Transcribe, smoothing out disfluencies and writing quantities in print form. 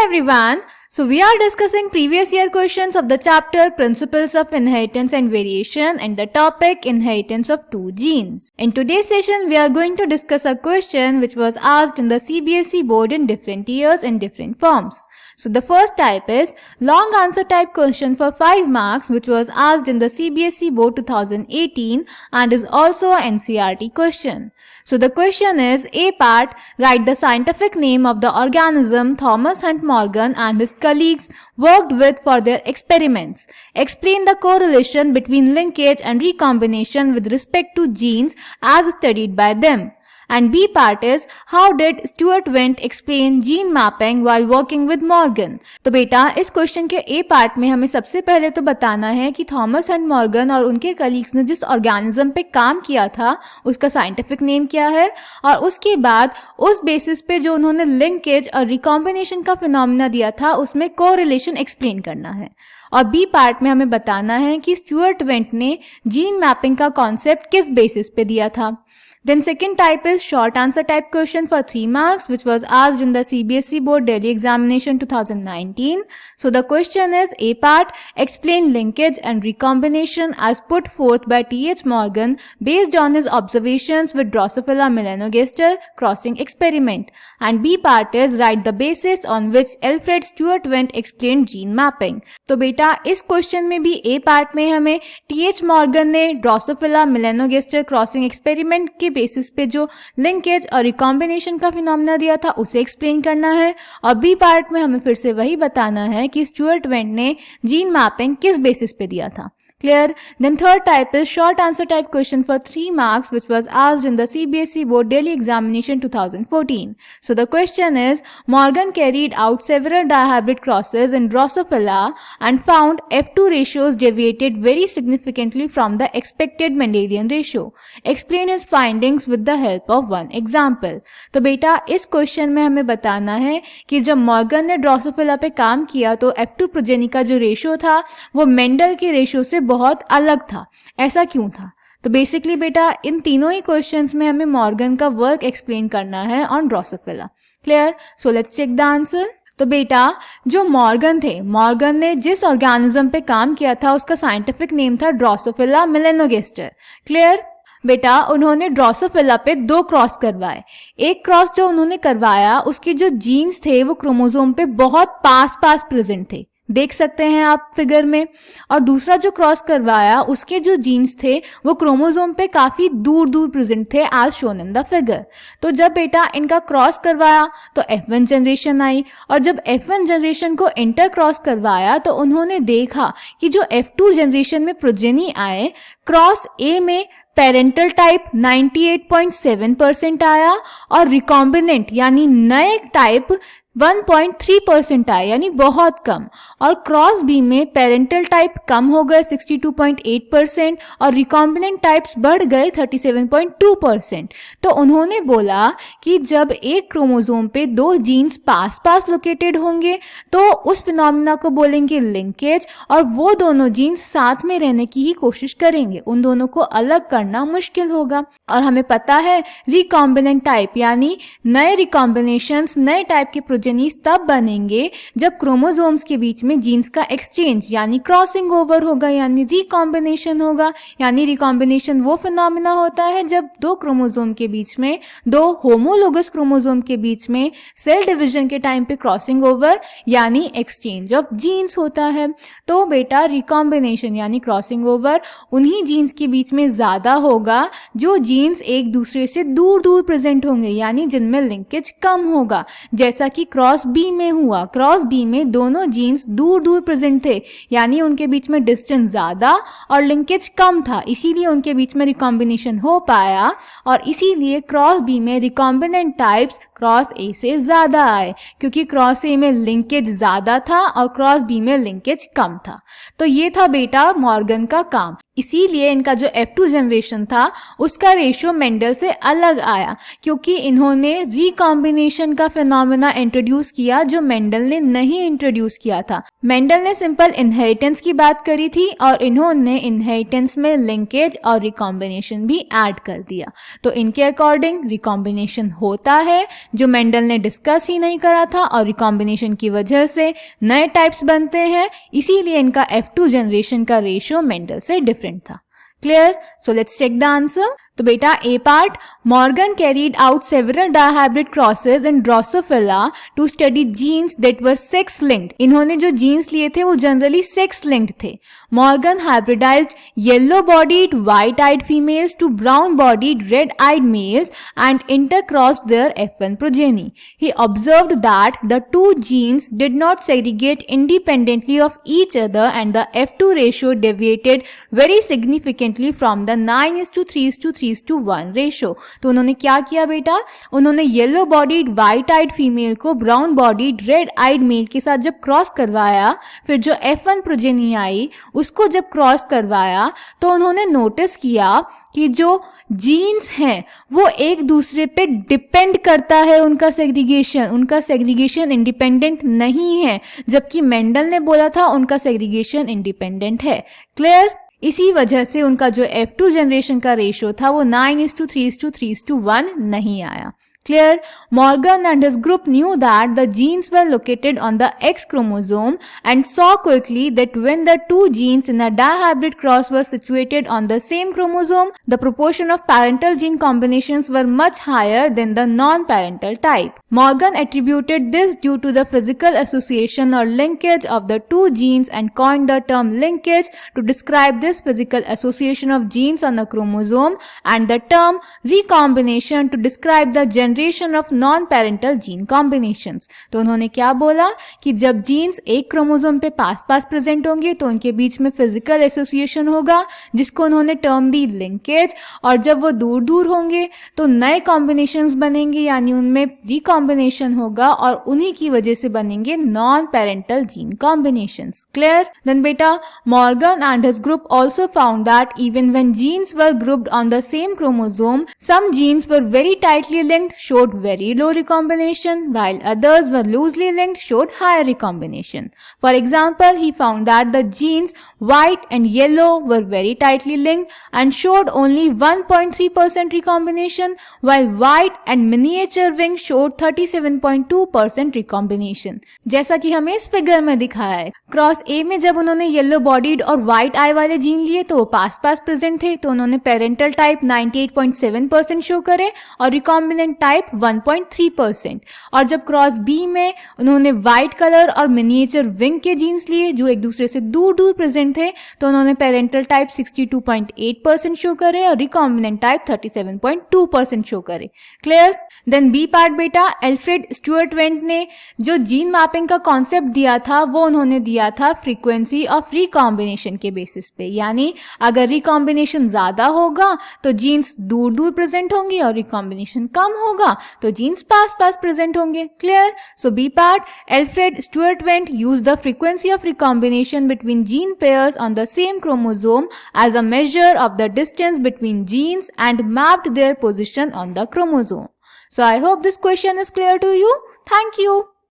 everyone. So we are discussing previous year questions of the chapter Principles of Inheritance and Variation and the topic Inheritance of Two Genes. In today's session, we are going to discuss a question which was asked in the CBSE board in different years and different forms. So the first type is long answer type question for 5 marks which was asked in the CBSE board 2018 and is also a NCERT question. So the question is A part, write the scientific name of the organism Thomas Hunt Morgan and his colleagues worked with for their experiments. Explain the correlation between linkage and recombination with respect to genes as studied by them. And B part is how did Stuart Wendt explain gene mapping while working with Morgan. तो बेटा इस question के A part में हमें सबसे पहले तो बताना है कि थॉमस हंट मॉर्गन और उनके कलीग्स ने जिस ऑर्गेनिज्म पे काम किया था उसका साइंटिफिक नेम क्या है, और उसके बाद उस बेसिस पे जो उन्होंने लिंकेज और रिकॉम्बिनेशन का फिनोमिना दिया था उसमें कोरिलेशन एक्सप्लेन करना है. और बी पार्ट में हमें बताना है कि स्टुअर्ट वेंट ने जीन मैपिंग का कॉन्सेप्ट किस बेसिस पे दिया था. Then second type is short answer type question for 3 marks which was asked in the CBSE board Delhi examination 2019. So the question is A part, explain linkage and recombination as put forth by T.H. Morgan based on his observations with Drosophila melanogaster crossing experiment. And B part is write the basis on which Alfred Stuart Wendt explained gene mapping. तो बेटा इस question में भी A part में हमें T.H. Morgan ने Drosophila melanogaster crossing experiment के basis पे जो लिंकेज और रिकॉम्बिनेशन का फिनोमिना दिया था उसे एक्सप्लेन करना है, और बी पार्ट में हमें फिर से वही बताना है कि स्टुअर्ट वेंट ने जीन मैपिंग किस बेसिस पे दिया था. Clear? Then third type is short answer type question for 3 marks which was asked in the CBSE board Delhi examination 2014. So the question is Morgan carried out several dihybrid crosses in Drosophila and found F2 ratios deviated very significantly from the expected Mendelian ratio. Explain his findings with the help of one example. तो बेटा इस question में हमें बताना है कि जब Morgan ने ड्रोसोफिला पे काम किया तो F2 प्रोजेनी का जो रेशियो था वो मेंडल के रेशियो से बहुत अलग था. ऐसा क्यों था? तो बेसिकली बेटा इन तीनों ही क्वेश्चंस में हमें मॉर्गन का वर्क एक्सप्लेन करना है on Drosophila. Clear? So let's check the answer. तो बेटा जो मॉर्गन थे, मॉर्गन ने जिस ऑर्गेनिज्म पे काम किया था उसका साइंटिफिक नेम था ड्रोसोफिला मेलेनोगेस्टर. क्लियर? बेटा उन्होंने ड्रोसोफिला पे 2 क्रॉस करवाए. एक क्रॉस जो उन्होंने करवाया उसके जो जीन्स थे वो क्रोमोसोम पे बहुत पास प्रेजेंट थे, देख सकते हैं आप फिगर में. और दूसरा जो क्रॉस करवाया उसके जो जीन्स थे वो क्रोमोसोम पे काफी दूर प्रेजेंट थे as shown in the figure. तो जब बेटा इनका क्रॉस करवाया तो F1 जनरेशन आई, और जब F1 जनरेशन को इंटर क्रॉस करवाया तो उन्होंने देखा कि जो F2 जनरेशन में प्रोजेनी आए क्रॉस ए में पेरेंटल टाइप 98.7% आया और रिकॉम्बिनेंट यानी नए टाइप 1.3% आए, यानी बहुत कम. और क्रॉस बी में पेरेंटल टाइप कम हो गए 62.8% और रिकॉम्बिनेंट टाइप्स बढ़ गए 37.2%. तो उन्होंने बोला कि जब एक क्रोमोसोम पे 2 जीन्स पास लोकेटेड होंगे तो उस फिनोमिना को बोलेंगे लिंकेज, और वो दोनों जीन्स साथ में रहने की ही कोशिश करेंगे, उन दोनों को अलग करना मुश्किल होगा. और हमें पता है रिकॉम्बिनेंट टाइप यानी नए रिकॉम्बिनेशंस नए टाइप के प्रोजेनीज तब बनेंगे जब क्रोमोसोम्स के बीच में जीन्स का एक्सचेंज यानी क्रॉसिंग ओवर होगा, यानी रिकॉम्बिनेशन होगा. यानी रिकॉम्बिनेशन वो फिनोमिना होता है जब 2 क्रोमोसोम के बीच में 2 होमोलोगस क्रोमोसोम के बीच में सेल डिवीजन के टाइम पे क्रॉसिंग ओवर यानी एक्सचेंज ऑफ जीन्स होता है. तो बेटा रिकॉम्बिनेशन यानी क्रॉसिंग ओवर उन्हीं जीन्स के बीच में ज्यादा होगा जो जीन्स एक दूसरे से दूर प्रेजेंट होंगे, यानी जिनमें लिंकेज कम होगा, जैसा कि क्रॉस बी में हुआ. क्रॉस बी में दोनों जीन्स दूर प्रेजेंट थे, यानी उनके बीच में डिस्टेंस ज्यादा और लिंकेज कम था, इसीलिए उनके बीच में रिकॉम्बिनेशन हो पाया, और इसीलिए क्रॉस बी में रिकॉम्बिनेंट टाइप्स क्रॉस ए से ज्यादा आए, क्योंकि क्रॉस ए में लिंकेज ज्यादा था और क्रॉस बी में लिंकेज कम था. तो ये था बेटा मॉर्गन का काम. इसीलिए इनका जो F2 जनरेशन था उसका रेशियो मेंडल से अलग आया, क्योंकि इन्होंने रिकॉम्बिनेशन का फिनोमेना इंट्रोड्यूस किया जो मेंडल ने नहीं इंट्रोड्यूस किया था। मेंडल ने सिंपल इनहेरिटेंस की बात करी थी और इन्होंने इनहेरिटेंस में लिंकेज और रिकॉम्बिनेशन भी ऐड कर दिया। तो इनके अकॉर्डिंग रिकॉम्बिनेशन होता है जो मेंडल ने डिस्कस ही नहीं करा था, और रिकॉम्बिनेशन की वजह से नए टाइप्स बनते हैं, इसीलिए इनका F2 जनरेशन का रेशियो मेंडल से डिफरेंट था। Clear? So let's check the answer. तो बेटा a part, Morgan carried out several dihybrid crosses in Drosophila to study genes that were sex linked. इन्होंने जो जीन्स लिए थे वो जनरली सेक्स लिंक्ड थे। Morgan hybridized yellow bodied white eyed females to brown bodied red eyed males and intercrossed their F1 progeny. He observed that the two genes did not segregate independently of each other and the F2 ratio deviated very significantly from the 9:3:3:1 ratio. तो उन्होंने क्या किया बेटा, उन्होंने yellow bodied white eyed female को brown bodied red eyed male के साथ जब क्रॉस करवाया, फिर जो F1 प्रोजेनी आई उसको जब क्रॉस करवाया, तो उन्होंने नोटिस किया कि जो जीन्स हैं वो एक दूसरे पे डिपेंड करता है, उनका सेग्रीगेशन इंडिपेंडेंट नहीं है, जबकि मेंडल ने बोला था उनका सेग्रीगेशन इंडिपेंडेंट है। क्लियर? इसी वजह से उनका जो F2 जनरेशन का रेशियो था वो 9:3:3:1 नहीं आया। Clear? Morgan and his group knew that the genes were located on the X chromosome and saw quickly that when the two genes in a dihybrid cross were situated on the same chromosome, the proportion of parental gene combinations were much higher than the non-parental type. Morgan attributed this due to the physical association or linkage of the two genes and coined the term linkage to describe this physical association of genes on a chromosome, and the term recombination to describe the generation of non parental gene combinations. तो उन्होंने क्या बोला कि जब jeans एक chromosome पे पास पास present होंगे तो उनके बीच में फिजिकल एसोसिएशन होगा, जिसको उन्होंने टर्म दी लिंकेज, और जब वो दूर दूर होंगे तो नए कॉम्बिनेशंस बनेंगे, यानी उनमें रिकॉम्बिनेशन होगा और उन्हीं की वजह से बनेंगे non parental gene combinations. Clear? Then बेटा, Morgan and his group also found that even when genes were grouped on the same chromosome, some genes were very tightly linked, showed very low recombination, while others were loosely linked, showed higher recombination. For example, he found that the genes white and yellow were very tightly linked and showed only 1.3% recombination, while white and miniature wing showed 37.2% recombination. जैसा कि हमें इस figure में दिखाया है, cross ए में जब उन्होंने येलो बॉडीड और व्हाइट आई वाले जीन लिए तो वो पास पास प्रेजेंट थे, तो उन्होंने पेरेंटल टाइप 98.7% शो करे और रिकॉम्बिनेंट टाइप 1.3%। और जब क्रॉस बी में उन्होंने व्हाइट कलर और मिनिएचर विंग के जीन्स लिए जो एक दूसरे से दूर दूर प्रेजेंट थे, तो उन्होंने पेरेंटल टाइप 62.8% शो करे और रिकॉम्बिनेंट टाइप 37.2% शो करे। क्लियर? देन बी पार्ट बेटा, एल्फ्रेड स्टुअर्ट वेंट ने जो जीन मैपिंग का कॉन्सेप्ट दिया था वो उन्होंने दिया था फ्रीक्वेंसी ऑफ रिकॉम्बिनेशन के बेसिस पे, यानी अगर रिकॉम्बिनेशन ज्यादा होगा तो जीन्स दूर दूर प्रेजेंट होंगी और रिकॉम्बिनेशन कम होगा तो जीन्स पास पास प्रेजेंट होंगे। Clear? So B part, Alfred Sturtevant used the frequency of recombination between gene pairs on the same chromosome as a measure of the distance between genes and mapped their position on the chromosome. So I hope this question is clear to you. Thank you.